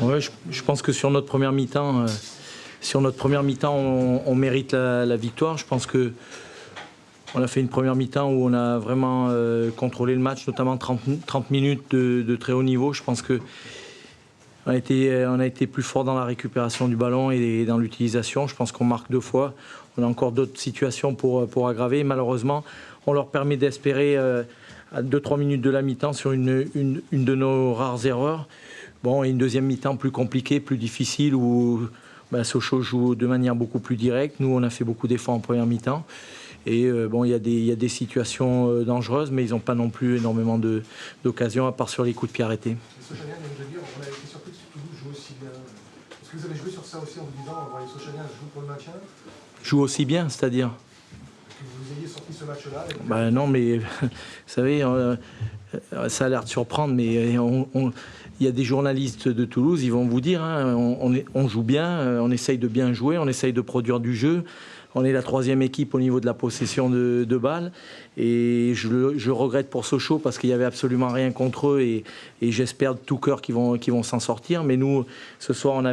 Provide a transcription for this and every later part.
Ouais, je pense que sur notre première mi-temps, on mérite la victoire. Je pense que on a fait une première mi-temps où on a vraiment contrôlé le match, notamment 30 minutes de très haut niveau. Je pense que on a été plus fort dans la récupération du ballon et dans l'utilisation. Je pense qu'on marque 2 fois. On a encore d'autres situations pour aggraver. Malheureusement, on leur permet d'espérer à 2-3 minutes de la mi-temps sur une de nos rares erreurs. Bon, et une deuxième mi-temps plus compliquée, plus difficile, où Sochaux joue de manière beaucoup plus directe. Nous, on a fait beaucoup d'efforts en première mi-temps. Et il y a des situations dangereuses, mais ils n'ont pas non plus énormément d'occasions, à part sur les coups de pied arrêtés. Sochaliens vient de dire, on a été surpris que Toulouse joue aussi bien. Est-ce que vous avez joué sur ça aussi en vous disant, on va voir les Sochaliens jouent pour le maintien? Joue aussi bien, c'est-à-dire? Que vous ayez sorti ce match-là. Non, mais vous savez, ça a l'air de surprendre, mais il y a des journalistes de Toulouse, ils vont vous dire, hein, on joue bien, on essaye de bien jouer, on essaye de produire du jeu. On est la 3e équipe au niveau de la possession de balles. Et je regrette pour Sochaux parce qu'il n'y avait absolument rien contre eux. Et j'espère de tout cœur qu'ils vont s'en sortir. Mais nous, ce soir, on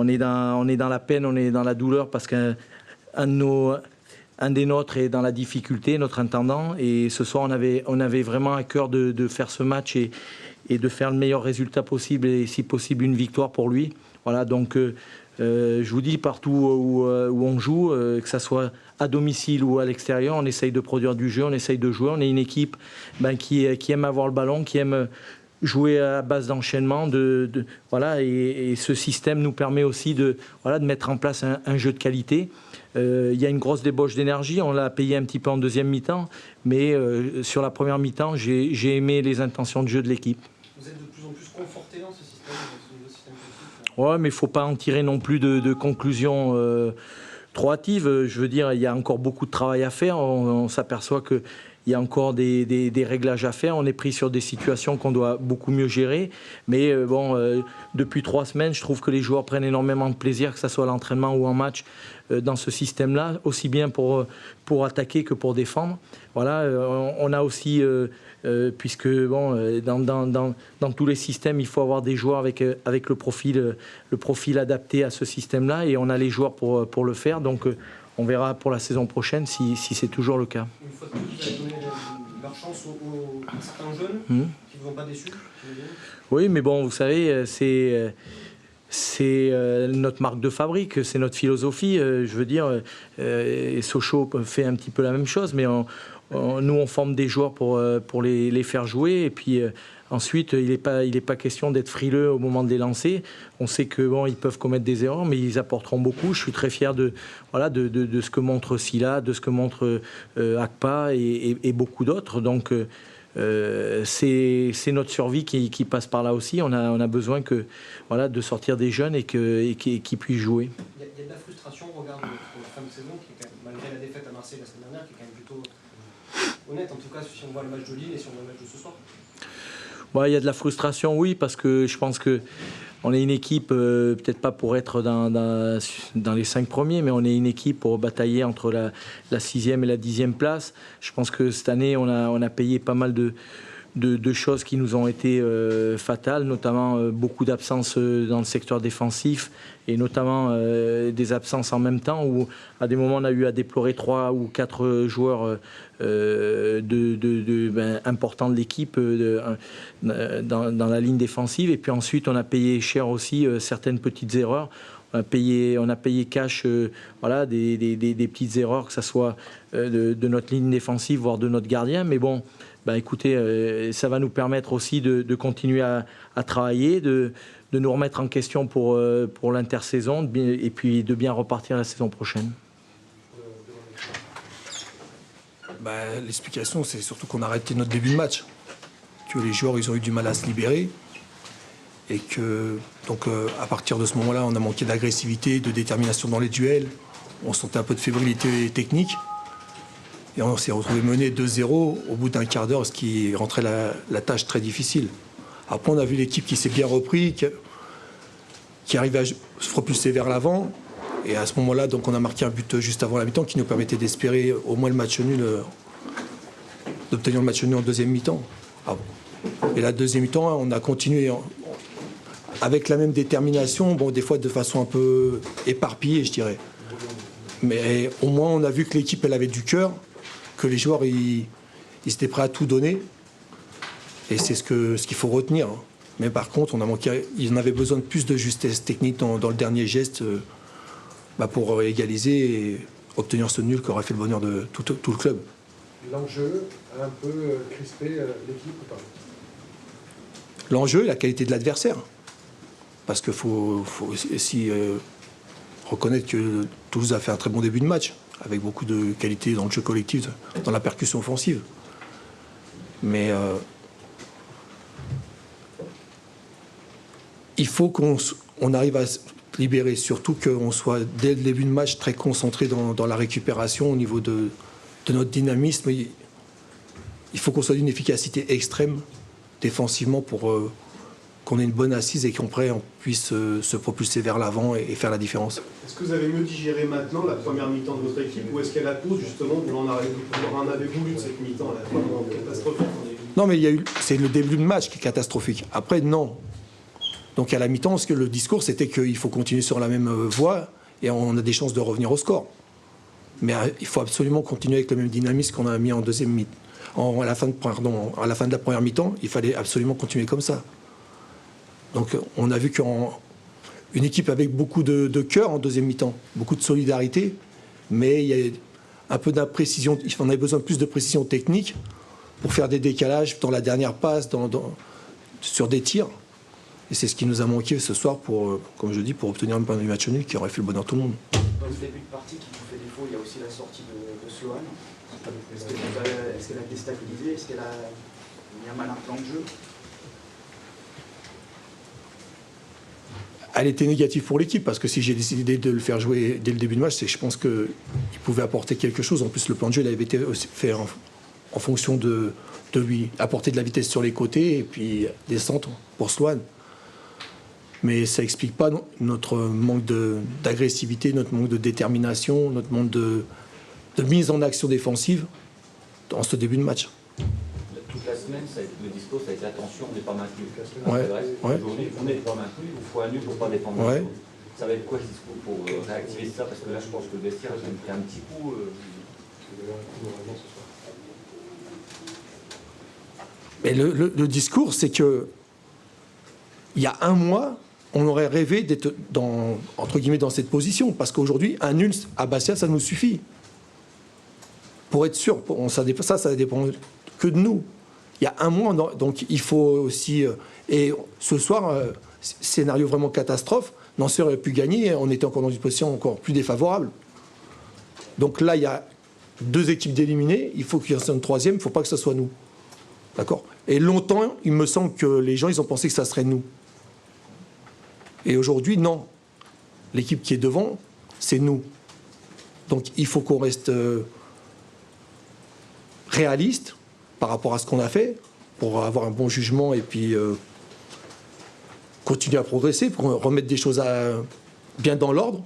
est dans la peine, on est dans la douleur parce qu'un des nôtres est dans la difficulté, notre intendant. Et ce soir, on avait vraiment à cœur de faire ce match et de faire le meilleur résultat possible. Et si possible, une victoire pour lui. Voilà, donc... je vous dis, partout où on joue, que ce soit à domicile ou à l'extérieur, on essaye de produire du jeu, on essaye de jouer. On est une équipe qui aime avoir le ballon, qui aime jouer à base d'enchaînement. Voilà, et ce système nous permet aussi de mettre en place un jeu de qualité. Il y a une grosse débauche d'énergie, on l'a payé un petit peu en deuxième mi-temps, mais sur la première mi-temps, j'ai aimé les intentions de jeu de l'équipe. Vous êtes de plus en plus conforté dans ce système, Ouais, mais il ne faut pas en tirer non plus de conclusions trop hâtives. Je veux dire, il y a encore beaucoup de travail à faire. On s'aperçoit qu'il y a encore des réglages à faire. On est pris sur des situations qu'on doit beaucoup mieux gérer. Mais depuis 3 semaines, je trouve que les joueurs prennent énormément de plaisir, que ce soit à l'entraînement ou en match, dans ce système-là, aussi bien pour attaquer que pour défendre. Voilà, on a aussi... puisque dans tous les systèmes, il faut avoir des joueurs avec le profil adapté à ce système-là, et on a les joueurs pour le faire. Donc on verra pour la saison prochaine si c'est toujours le cas. Une fois de plus, vous avez donné leur chance aux certains jeunes qui ne vous ont pas déçus? Oui, mais bon, vous savez, c'est notre marque de fabrique, c'est notre philosophie. Je veux dire, Sochaux fait un petit peu la même chose, mais nous, on forme des joueurs pour les faire jouer. Et puis ensuite, il n'est pas question d'être frileux au moment de les lancer. On sait qu'ils peuvent commettre des erreurs, mais ils apporteront beaucoup. Je suis très fier de ce que montre Silla, de ce que montre Akpa et beaucoup d'autres. Donc c'est notre survie qui passe par là aussi. On a besoin de sortir des jeunes et qui puissent jouer. Il y a de la frustration au regard de la fin de saison, qui est quand même, malgré la défaite à Marseille la semaine dernière, qui est quand même plutôt honnête, en tout cas, si on voit le match de Lille et si on voit le match de ce soir. Il y a de la frustration, oui, parce que je pense qu'on est une équipe, peut-être pas pour être dans les 5 premiers, mais on est une équipe pour batailler entre la 6e et la 10e place. Je pense que cette année, on a payé pas mal de choses qui nous ont été fatales, notamment beaucoup d'absences dans le secteur défensif, et notamment des absences en même temps, où à des moments on a eu à déplorer 3 ou 4 joueurs importants de l'équipe dans la ligne défensive. Et puis ensuite on a payé cher aussi certaines petites erreurs. On a payé cash des petites erreurs, que ce soit de notre ligne défensive, voire de notre gardien. Mais bon, écoutez, ça va nous permettre aussi de continuer à travailler, de nous remettre en question pour l'intersaison, et puis de bien repartir la saison prochaine. L'explication, c'est surtout qu'on a arrêté notre début de match. Que les joueurs, ils ont eu du mal à se libérer. Et que, donc, à partir de ce moment-là, on a manqué d'agressivité, de détermination dans les duels. On sentait un peu de fébrilité technique. Et on s'est retrouvé mené 2-0 au bout d'un quart d'heure, ce qui rentrait la tâche très difficile. Après, on a vu l'équipe qui s'est bien repris, qui arrive à se propulser vers l'avant. Et à ce moment-là, donc, on a marqué un but juste avant la mi-temps qui nous permettait d'espérer au moins le match nul d'obtenir le match nul en deuxième mi-temps. Et la deuxième mi-temps, on a continué avec la même détermination, bon, des fois de façon un peu éparpillée, je dirais. Mais au moins, on a vu que l'équipe, elle avait du cœur, que les joueurs, ils étaient prêts à tout donner. Et c'est ce qu'il faut retenir. Mais par contre, il en avait besoin de plus de justesse technique dans le dernier geste pour égaliser et obtenir ce nul qui aurait fait le bonheur de tout le club. L'enjeu a un peu crispé l'équipe ou pas? L'enjeu est la qualité de l'adversaire. Parce qu'il faut aussi reconnaître que Toulouse a fait un très bon début de match, avec beaucoup de qualité dans le jeu collectif, dans la percussion offensive. Mais il faut qu'on arrive à se libérer, surtout qu'on soit dès le début de match très concentré dans la récupération au niveau de notre dynamisme. Il faut qu'on soit d'une efficacité extrême défensivement pour qu'on ait une bonne assise et qu'on puisse se propulser vers l'avant et faire la différence. Est-ce que vous avez mieux digéré maintenant la première mi-temps de votre équipe ou est-ce qu'à la pause, justement, vous en avez voulu de cette mi-temps, là, vraiment catastrophique? Non, mais c'est le début de match qui est catastrophique. Après, non. Donc à la mi-temps, le discours, c'était qu'il faut continuer sur la même voie et on a des chances de revenir au score. Mais il faut absolument continuer avec le même dynamisme qu'on a mis en deuxième mi-temps. À la fin de la première mi-temps, il fallait absolument continuer comme ça. Donc on a vu qu'une équipe avec beaucoup de cœur en deuxième mi-temps, beaucoup de solidarité, mais il y a un peu d'imprécision, on avait besoin de plus de précision technique pour faire des décalages dans la dernière passe, sur des tirs. Et c'est ce qui nous a manqué ce soir pour, comme je dis, pour obtenir un match nul qui aurait fait le bonheur de tout le monde. Dans ce début de partie qui vous fait défaut, il y a aussi la sortie de Sloan. Est-ce qu'elle a déstabilisé? Est-ce qu'elle a mis un malin plan de jeu? Elle était négative pour l'équipe, parce que si j'ai décidé de le faire jouer dès le début de match, c'est que je pense qu'il pouvait apporter quelque chose. En plus, le plan de jeu, il avait été fait en fonction de lui apporter de la vitesse sur les côtés et puis des centres pour Sloan. Mais ça n'explique pas notre manque d'agressivité, notre manque de détermination, notre manque de mise en action défensive dans ce début de match. Toute la semaine, le discours, ça a été attention, on n'est pas maintenu. Ouais. Aujourd'hui, on n'est pas maintenu, il faut un nul pour ne pas défendre. Ouais. Ça va être quoi ce discours pour réactiver ça? Parce que là, je pense que le vestiaire a pris un petit coup. Mais le discours, c'est que il y a un mois, on aurait rêvé d'être entre guillemets dans cette position, parce qu'aujourd'hui, un nul à Bastia, ça nous suffit. Pour être sûr, ça dépend que de nous. Il y a un mois, donc il faut aussi... et ce soir, scénario vraiment catastrophe, Nancy aurait pu gagner, on était encore dans une position encore plus défavorable. Donc là, il y a 2 équipes d'éliminés, il faut qu'il y en ait une troisième, il ne faut pas que ce soit nous. D'accord? Et longtemps, il me semble que les gens, ils ont pensé que ça serait nous. Et aujourd'hui, non. L'équipe qui est devant, c'est nous. Donc il faut qu'on reste réaliste par rapport à ce qu'on a fait, pour avoir un bon jugement et puis continuer à progresser, pour remettre des choses bien dans l'ordre,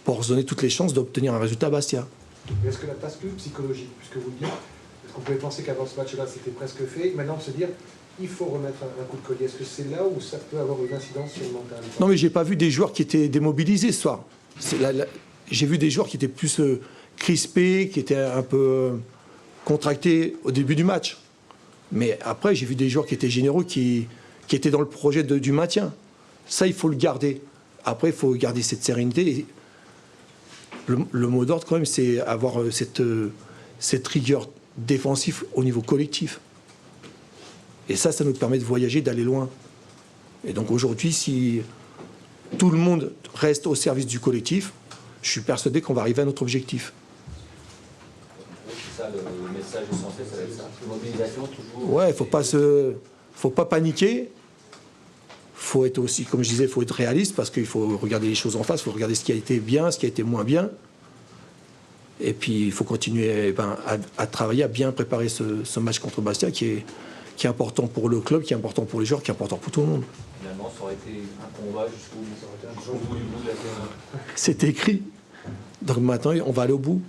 pour se donner toutes les chances d'obtenir un résultat à Bastia. Mais est-ce que la passe plus psychologique, puisque vous le dites, est-ce qu'on pouvait penser qu'avant ce match-là, c'était presque fait, maintenant se dire, il faut remettre un coup de collier. Est-ce que c'est là où ça peut avoir une incidence sur le mental? Non, mais j'ai pas vu des joueurs qui étaient démobilisés ce soir. J'ai vu des joueurs qui étaient plus crispés, qui étaient un peu contractés au début du match. Mais après, j'ai vu des joueurs qui étaient généreux, qui étaient dans le projet du maintien. Ça, il faut le garder. Après, il faut garder cette sérénité. Et le mot d'ordre, quand même, c'est avoir cette rigueur défensive au niveau collectif. Et ça nous permet de voyager, d'aller loin. Et donc aujourd'hui, si tout le monde reste au service du collectif, je suis persuadé qu'on va arriver à notre objectif. C'est ça le message essentiel, ça va être ça. Mobilisation toujours. Ouais, faut pas paniquer. Faut être aussi, comme je disais, il faut être réaliste parce qu'il faut regarder les choses en face, il faut regarder ce qui a été bien, ce qui a été moins bien. Et puis il faut continuer à travailler, à bien préparer ce match contre Bastia qui est important pour le club, qui est important pour les joueurs, qui est important pour tout le monde. Finalement, ça aurait été un combat jusqu'au bout du bout de la saison. C'est écrit. Donc maintenant, on va aller au bout.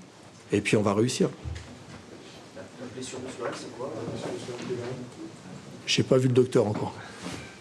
Et puis on va réussir. blessure de Sloan, c'est quoi J'ai pas vu le docteur encore.